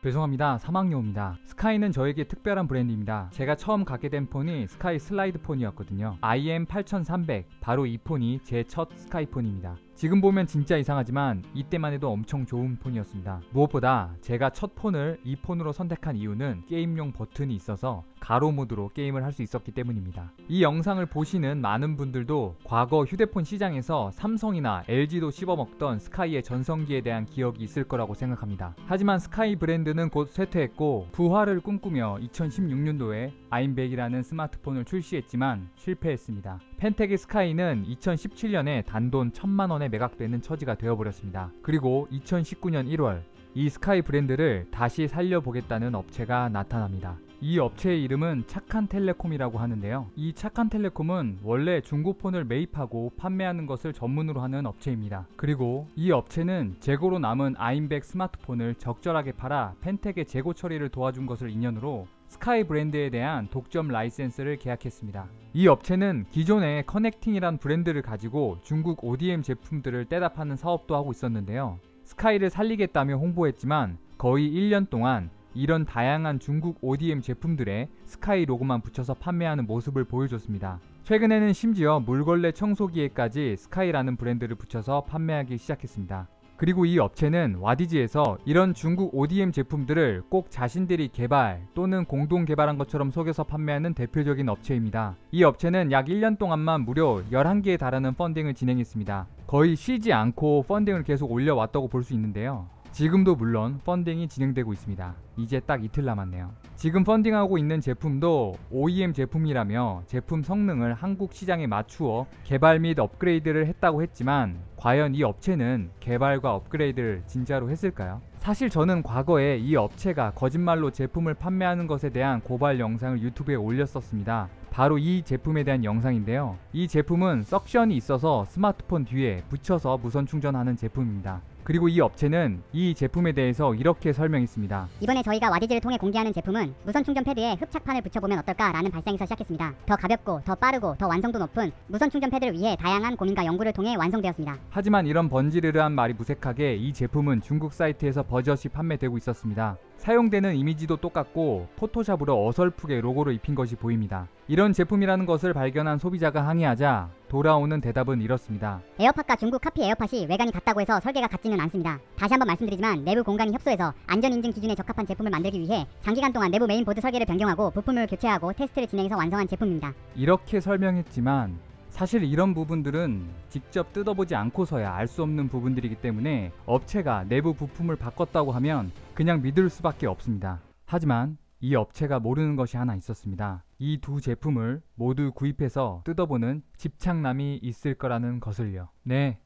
죄송합니다. 사망요입니다. 스카이는 저에게 특별한 브랜드입니다. 제가 처음 갖게 된 폰이 스카이 슬라이드 폰이었거든요. IM8300, 바로 이 폰이 제 첫 스카이 폰입니다. 지금 보면 진짜 이상하지만 이때만 해도 엄청 좋은 폰이었습니다. 무엇보다 제가 첫 폰을 이 폰으로 선택한 이유는 게임용 버튼이 있어서 가로 모드로 게임을 할 수 있었기 때문입니다. 이 영상을 보시는 많은 분들도 과거 휴대폰 시장에서 삼성이나 LG도 씹어먹던 스카이의 전성기에 대한 기억이 있을 거라고 생각합니다. 하지만 스카이 브랜드는 곧 쇠퇴했고 부활을 꿈꾸며 2016년도에 아임백이라는 스마트폰을 출시했지만 실패했습니다. 펜텍의 스카이는 2017년에 단돈 1000만원에 매각되는 처지가 되어버렸습니다. 그리고 2019년 1월 이 스카이 브랜드를 다시 살려보겠다는 업체가 나타납니다. 이 업체의 이름은 착한텔레콤이라고 하는데요. 이 착한텔레콤은 원래 중고폰을 매입하고 판매하는 것을 전문으로 하는 업체입니다. 그리고 이 업체는 재고로 남은 아임백 스마트폰을 적절하게 팔아 펜텍의 재고 처리를 도와준 것을 인연으로 스카이 브랜드에 대한 독점 라이센스를 계약했습니다. 이 업체는 기존의 커넥팅이란 브랜드를 가지고 중국 ODM 제품들을 떼다 파는 사업도 하고 있었는데요. 스카이를 살리겠다며 홍보했지만 거의 1년 동안 이런 다양한 중국 ODM 제품들에 스카이 로고만 붙여서 판매하는 모습을 보여줬습니다. 최근에는 심지어 물걸레 청소기에까지 스카이라는 브랜드를 붙여서 판매하기 시작했습니다. 그리고 이 업체는 와디즈에서 이런 중국 ODM 제품들을 꼭 자신들이 개발 또는 공동 개발한 것처럼 속여서 판매하는 대표적인 업체입니다. 이 업체는 약 1년 동안만 무려 11개에 달하는 펀딩을 진행했습니다. 거의 쉬지 않고 펀딩을 계속 올려왔다고 볼 수 있는데요. 지금도 물론 펀딩이 진행되고 있습니다. 이제 딱 이틀 남았네요. 지금 펀딩하고 있는 제품도 OEM 제품이라며 제품 성능을 한국 시장에 맞추어 개발 및 업그레이드를 했다고 했지만 과연 이 업체는 개발과 업그레이드를 진짜로 했을까요? 사실 저는 과거에 이 업체가 거짓말로 제품을 판매하는 것에 대한 고발 영상을 유튜브에 올렸었습니다. 바로 이 제품에 대한 영상인데요. 이 제품은 석션이 있어서 스마트폰 뒤에 붙여서 무선 충전하는 제품입니다. 그리고 이 업체는 이 제품에 대해서 이렇게 설명했습니다. 이번에 저희가 와디즈를 통해 공개하는 제품은 무선 충전 패드에 흡착판을 붙여보면 어떨까라는 발상에서 시작했습니다. 더 가볍고 더 빠르고 더 완성도 높은 무선 충전 패드를 위해 다양한 고민과 연구를 통해 완성되었습니다. 하지만 이런 번지르르한 말이 무색하게 이 제품은 중국 사이트에서 버젓이 판매되고 있었습니다. 사용되는 이미지도 똑같고 포토샵으로 어설프게 로고를 입힌 것이 보입니다. 이런 제품이라는 것을 발견한 소비자가 항의하자 돌아오는 대답은 이렇습니다. 에어팟과 중국 카피 에어팟이 외관이 같다고 해서 설계가 같지는 않습니다. 다시 한번 말씀드리지만 내부 공간이 협소해서 안전인증 기준에 적합한 제품을 만들기 위해 장기간 동안 내부 메인보드 설계를 변경하고 부품을 교체하고 테스트를 진행해서 완성한 제품입니다. 이렇게 설명했지만 사실 이런 부분들은 직접 뜯어보지 않고서야 알 수 없는 부분들이기 때문에 업체가 내부 부품을 바꿨다고 하면 그냥 믿을 수밖에 없습니다. 하지만 이 업체가 모르는 것이 하나 있었습니다. 이 두 제품을 모두 구입해서 뜯어보는 집착남이 있을 거라는 것을요. 네,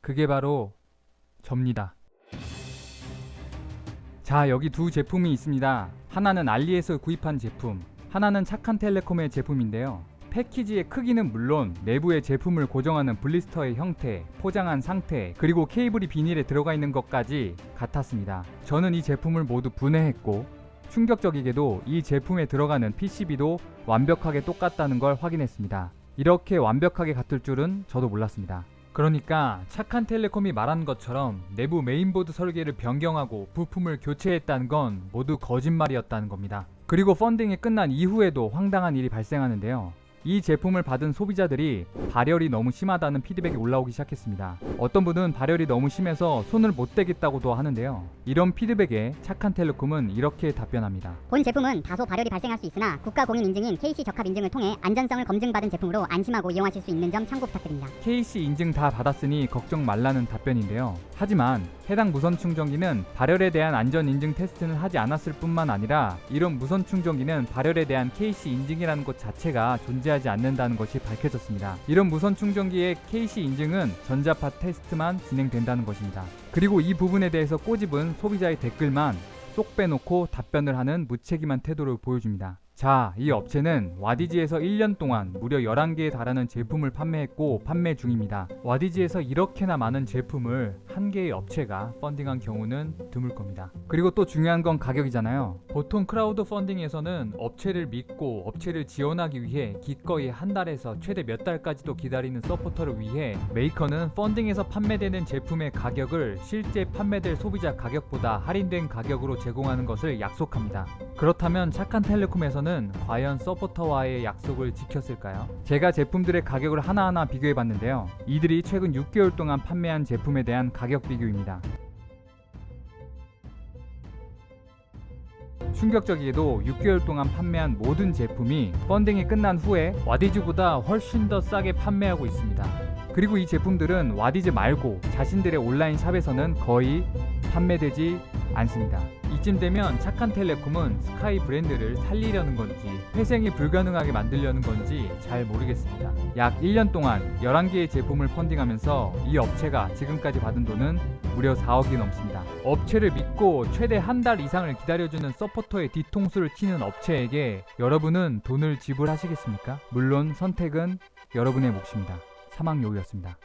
그게 바로 접니다. 자, 여기 두 제품이 있습니다. 하나는 알리에서 구입한 제품, 하나는 착한텔레콤의 제품인데요. 패키지의 크기는 물론 내부의 제품을 고정하는 블리스터의 형태, 포장한 상태, 그리고 케이블이 비닐에 들어가 있는 것까지 같았습니다. 저는 이 제품을 모두 분해했고 충격적이게도 이 제품에 들어가는 PCB도 완벽하게 똑같다는 걸 확인했습니다. 이렇게 완벽하게 같을 줄은 저도 몰랐습니다. 그러니까 착한텔레콤이 말한 것처럼 내부 메인보드 설계를 변경하고 부품을 교체했다는 건 모두 거짓말이었다는 겁니다. 그리고 펀딩이 끝난 이후에도 황당한 일이 발생하는데요. 이 제품을 받은 소비자들이 발열이 너무 심하다는 피드백이 올라오기 시작했습니다. 어떤 분은 발열이 너무 심해서 손을 못 대겠다고도 하는데요. 이런 피드백에 착한텔레콤은 이렇게 답변합니다. 본 제품은 다소 발열이 발생할 수 있으나 국가공인 인증인 KC 적합 인증을 통해 안전성을 검증받은 제품으로 안심하고 이용하실 수 있는 점 참고 부탁드립니다. KC 인증 다 받았으니 걱정 말라는 답변인데요. 하지만 해당 무선 충전기는 발열에 대한 안전 인증 테스트는 하지 않았을 뿐만 아니라 이런 무선 충전기는 발열에 대한 KC 인증이라는 것 자체가 존재하지 않는다는 것이 밝혀졌습니다. 이런 무선 충전기의 KC 인증은 전자파 테스트만 진행된다는 것입니다. 그리고 이 부분에 대해서 꼬집은 소비자의 댓글만 쏙 빼놓고 답변을 하는 무책임한 태도를 보여줍니다. 자, 이 업체는 와디즈에서 1년 동안 무려 11개에 달하는 제품을 판매했고 판매 중입니다. 와디즈에서 이렇게나 많은 제품을 한 개의 업체가 펀딩한 경우는 드물 겁니다. 그리고 또 중요한 건 가격이잖아요. 보통 크라우드 펀딩에서는 업체를 믿고 업체를 지원하기 위해 기꺼이 한 달에서 최대 몇 달까지도 기다리는 서포터를 위해 메이커는 펀딩에서 판매되는 제품의 가격을 실제 판매될 소비자 가격보다 할인된 가격으로 제공하는 것을 약속합니다. 그렇다면 착한텔레콤에서는 과연 서포터와의 약속을 지켰을까요? 제가 제품들의 가격을 하나하나 비교해봤는데요. 이들이 최근 6개월 동안 판매한 제품에 대한 가격 비교입니다. 충격적이게도 6개월 동안 판매한 모든 제품이 펀딩이 끝난 후에 와디즈보다 훨씬 더 싸게 판매하고 있습니다. 그리고 이 제품들은 와디즈 말고 자신들의 온라인 샵에서는 거의 판매되지 않습니다. 이쯤 되면 착한텔레콤은 스카이 브랜드를 살리려는 건지 회생이 불가능하게 만들려는 건지 잘 모르겠습니다. 약 1년 동안 11개의 제품을 펀딩하면서 이 업체가 지금까지 받은 돈은 무려 4억이 넘습니다. 업체를 믿고 최대 한 달 이상을 기다려주는 서포터의 뒤통수를 치는 업체에게 여러분은 돈을 지불하시겠습니까? 물론 선택은 여러분의 몫입니다. 사망요우였습니다.